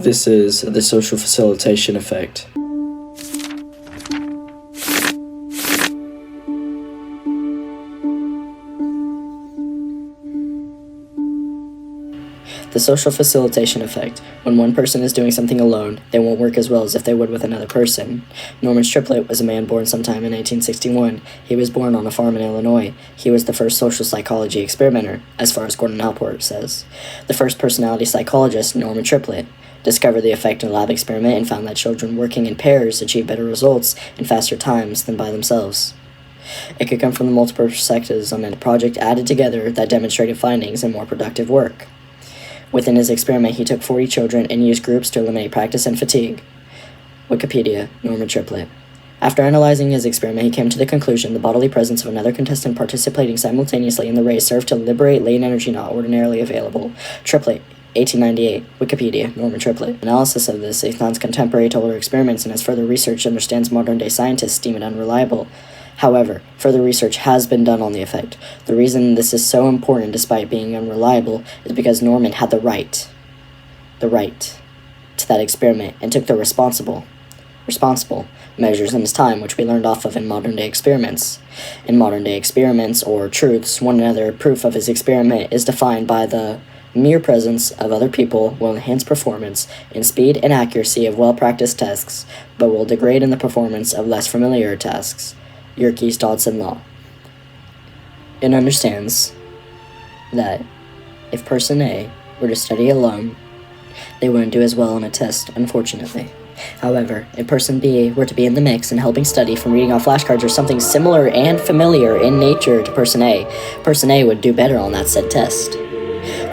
This is the social facilitation effect. The social facilitation effect. When one person is doing something alone, they won't work as well as if they would with another person. Norman's triplet was a man born sometime in 1861. He was born on a farm in Illinois. He was the first social psychology experimenter, as far as Gordon Allport says. The first personality psychologist, Norman Triplet, discovered the effect in a lab experiment and found that children working in pairs achieve better results in faster times than by themselves. It could come from the multiple perspectives on a project added together that demonstrated findings and more productive work. Within his experiment, he took 40 children and used groups to eliminate practice and fatigue. Wikipedia, Norman Triplet. After analyzing his experiment, he came to the conclusion the bodily presence of another contestant participating simultaneously in the race served to liberate latent energy not ordinarily available. Triplet, 1898. Wikipedia, Norman Triplet. Analysis of this, Saint-Saëns' contemporary told her experiments and as further research understands modern-day scientists deem it unreliable. However, further research has been done on the effect. The reason this is so important despite being unreliable is because Norman had the right to that experiment and took the responsible measures in his time, which we learned off of in modern-day experiments. In modern-day experiments, or truths, one another proof of his experiment is defined by the mere presence of other people will enhance performance in speed and accuracy of well-practiced tasks, but will degrade in the performance of less familiar tasks. Yerkes, Dodson law. It understands that if person A were to study alone, they wouldn't do as well on a test, unfortunately. However, if person B were to be in the mix and helping study from reading off flashcards or something similar and familiar in nature to person A would do better on that said test.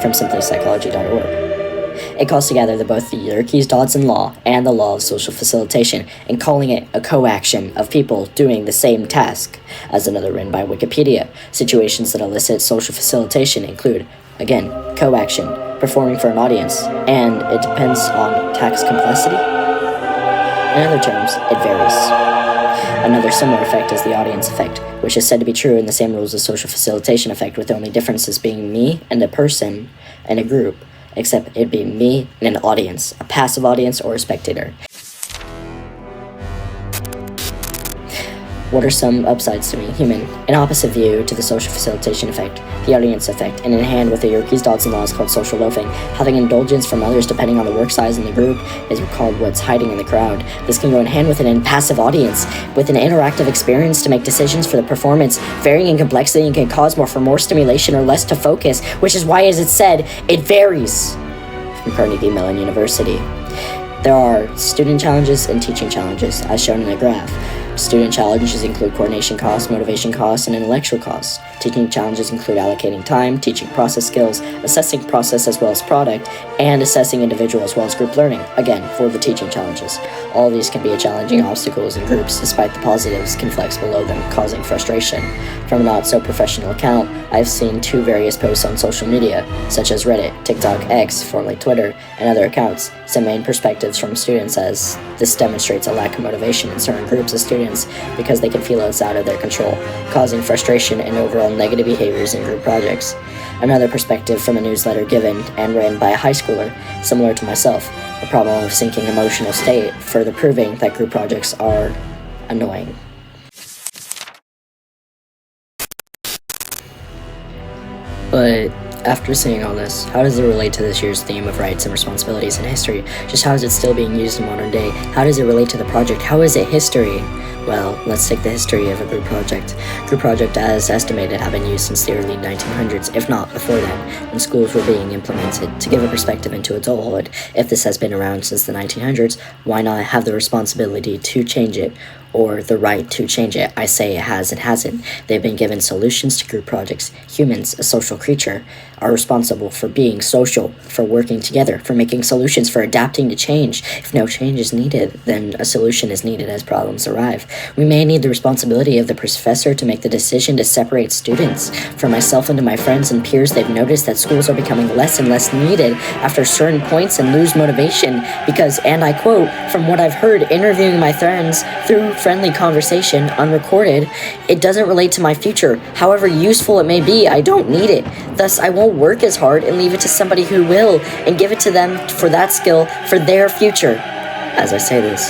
From simplypsychology.org. It calls together both the Yerkes-Dodson law and the law of social facilitation, and calling it a co-action of people doing the same task. As another written by Wikipedia, situations that elicit social facilitation include, again, co-action, performing for an audience, and it depends on task complexity. In other terms, it varies. Another similar effect is the audience effect, which is said to be true in the same rules as social facilitation effect, with the only differences being me and a person and a group, except it'd be me and an audience, a passive audience or a spectator. What are some upsides to being human? An opposite view to the social facilitation effect, the audience effect, and in hand with the Yerkes-Dodson law is called social loafing. Having indulgence from others depending on the work size in the group is called what's hiding in the crowd. This can go in hand with an passive audience, with an interactive experience to make decisions for the performance, varying in complexity and can cause more for more stimulation or less to focus, which is why, as it said, it varies. From Carnegie Mellon University. There are student challenges and teaching challenges, as shown in the graph. Student challenges include coordination costs, motivation costs, and intellectual costs. Teaching challenges include allocating time, teaching process skills, assessing process as well as product, and assessing individual as well as group learning, again, for the teaching challenges. All these can be challenging obstacles in groups, despite the positives can flex below them, causing frustration. From a not-so-professional account, I've seen two various posts on social media, such as Reddit, TikTok, X, formerly Twitter, and other accounts. Some main perspectives from students as this demonstrates a lack of motivation in certain groups of students because they can feel it's out of their control, causing frustration and overall negative behaviors in group projects. Another perspective from a newsletter given and written by a high schooler, similar to myself, the problem of sinking emotional state, further proving that group projects are annoying. But after seeing all this, how does it relate to this year's theme of rights and responsibilities in history? Just how is it still being used in modern day? How does it relate to the project? How is it history? Well, let's take the history of a group project. Group project, as estimated, have been used since the early 1900s, if not before then, when schools were being implemented. To give a perspective into adulthood, if this has been around since the 1900s, why not have the responsibility to change it? Or the right to change it. I say it has and hasn't. They've been given solutions to group projects. Humans, a social creature, are responsible for being social, for working together, for making solutions, for adapting to change. If no change is needed, then a solution is needed as problems arrive. We may need the responsibility of the professor to make the decision to separate students. For myself and to my friends and peers, they've noticed that schools are becoming less and less needed after certain points and lose motivation because, and I quote, from what I've heard interviewing my friends through friendly conversation, unrecorded, it doesn't relate to my future. However useful it may be, I don't need it. Thus, I won't work as hard and leave it to somebody who will, and give it to them for that skill for their future. As I say this,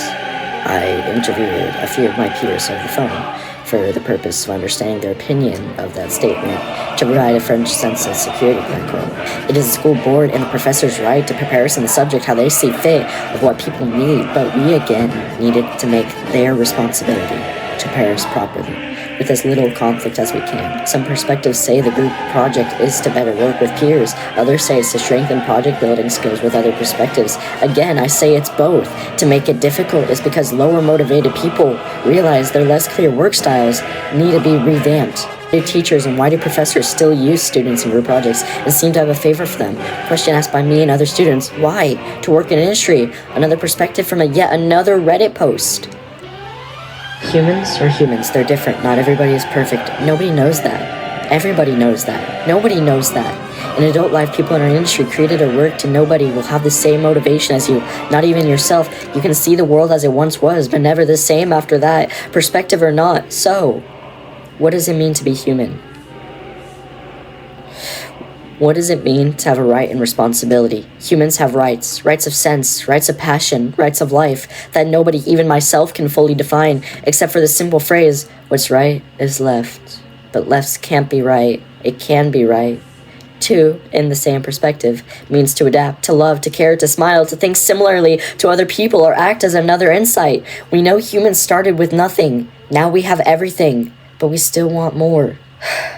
I interviewed a few of my peers over the phone for the purpose of understanding their opinion of that statement to provide a French sense of security blanket. It is the school board and the professor's right to prepare us in the subject how they see fit of what people need, but we again needed to make their responsibility to prepare us properly, with as little conflict as we can. Some perspectives say the group project is to better work with peers. Others say it's to strengthen project building skills with other perspectives. Again, I say it's both. To make it difficult is because lower motivated people realize their less clear work styles need to be revamped. New teachers, and why do professors still use students in group projects and seem to have a favor for them? Question asked by me and other students. Why? To work in industry. Another perspective from yet another Reddit post. Humans are humans. They're different. Not everybody is perfect. Nobody knows that. Everybody knows that. Nobody knows that. In adult life, people in our industry, created or work to nobody, will have the same motivation as you. Not even yourself. You can see the world as it once was, but never the same after that, perspective or not. So, what does it mean to be human? What does it mean to have a right and responsibility? Humans have rights, rights of sense, rights of passion, rights of life, that nobody, even myself, can fully define, except for the simple phrase, what's right is left. But left can't be right, it can be right. Two, in the same perspective, means to adapt, to love, to care, to smile, to think similarly to other people, or act as another insight. We know humans started with nothing. Now we have everything, but we still want more.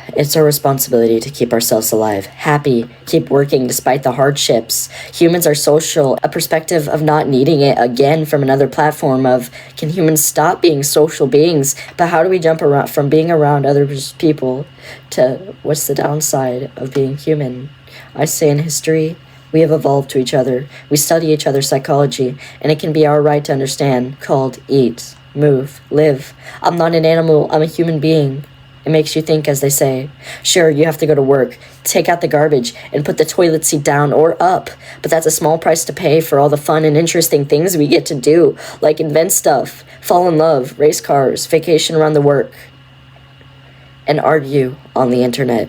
It's our responsibility to keep ourselves alive, happy, keep working despite the hardships. Humans are social, a perspective of not needing it, again from another platform of, can humans stop being social beings? But how do we jump around from being around other people to what's the downside of being human? I say in history, we have evolved to each other. We study each other's psychology, and it can be our right to understand, called eat, move, live. I'm not an animal, I'm a human being. It makes you think, as they say. Sure, you have to go to work, take out the garbage, and put the toilet seat down or up. But that's a small price to pay for all the fun and interesting things we get to do, like invent stuff, fall in love, race cars, vacation around the work, and argue on the internet.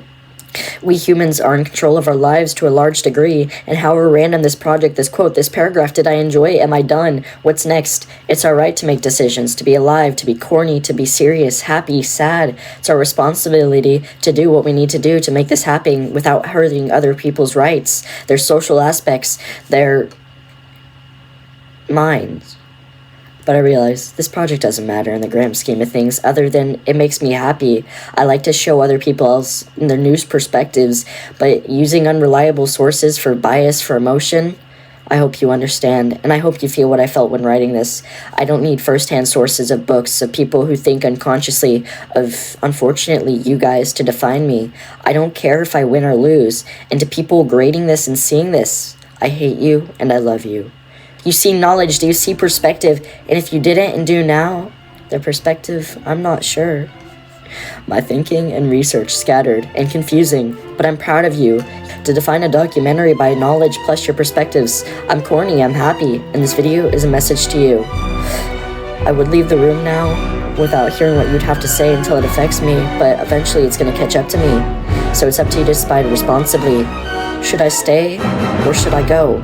We humans are in control of our lives to a large degree, and however random this project, this quote, this paragraph, did I enjoy? Am I done? What's next? It's our right to make decisions, to be alive, to be corny, to be serious, happy, sad. It's our responsibility to do what we need to do to make this happen without hurting other people's rights, their social aspects, their minds. But I realize this project doesn't matter in the grand scheme of things, other than it makes me happy. I like to show other people else their news perspectives, but using unreliable sources for bias, for emotion, I hope you understand, and I hope you feel what I felt when writing this. I don't need first-hand sources of books, of people who think unconsciously of, unfortunately, you guys to define me. I don't care if I win or lose, and to people grading this and seeing this, I hate you and I love you. You see knowledge, do you see perspective? And if you didn't and do now, the perspective, I'm not sure. My thinking and research scattered and confusing, but I'm proud of you. To define a documentary by knowledge plus your perspectives, I'm corny, I'm happy, and this video is a message to you. I would leave the room now without hearing what you'd have to say until it affects me, but eventually it's going to catch up to me. So it's up to you to decide responsibly. Should I stay or should I go?